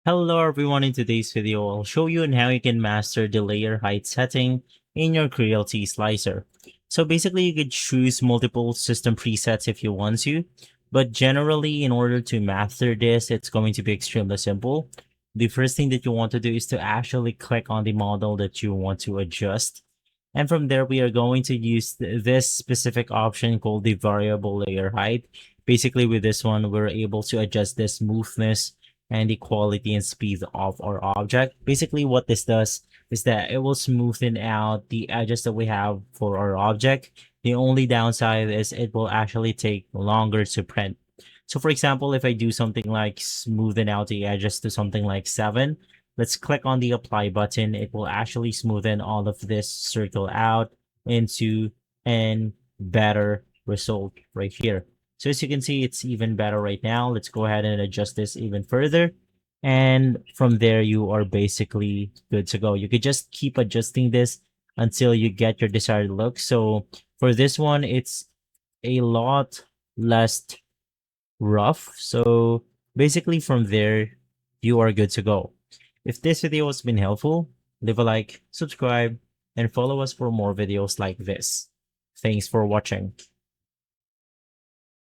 Hello everyone, in today's video I'll show you on how you can master the layer height setting in your Creality slicer. So basically you could choose multiple system presets if you want to, but generally in order to master this it's going to be extremely simple. The first thing that you want to do is to actually click on the model that you want to adjust. And from there we are going to use this specific option called the variable layer height. Basically with this one we're able to adjust the smoothness and the quality and speed of our object. Basically, what this does is that it will smoothen out the edges that we have for our object. The only downside is it will actually take longer to print. So for example, if I do something like smoothen out the edges to something like 7, let's click on the apply button. It will actually smoothen all of this circle out into a better result right here. So as you can see, it's even better right now. Let's go ahead and adjust this even further. And from there, you are basically good to go. You could just keep adjusting this until you get your desired look. So for this one, it's a lot less rough. So basically from there, you are good to go. If this video has been helpful, leave a like, subscribe, and follow us for more videos like this. Thanks for watching.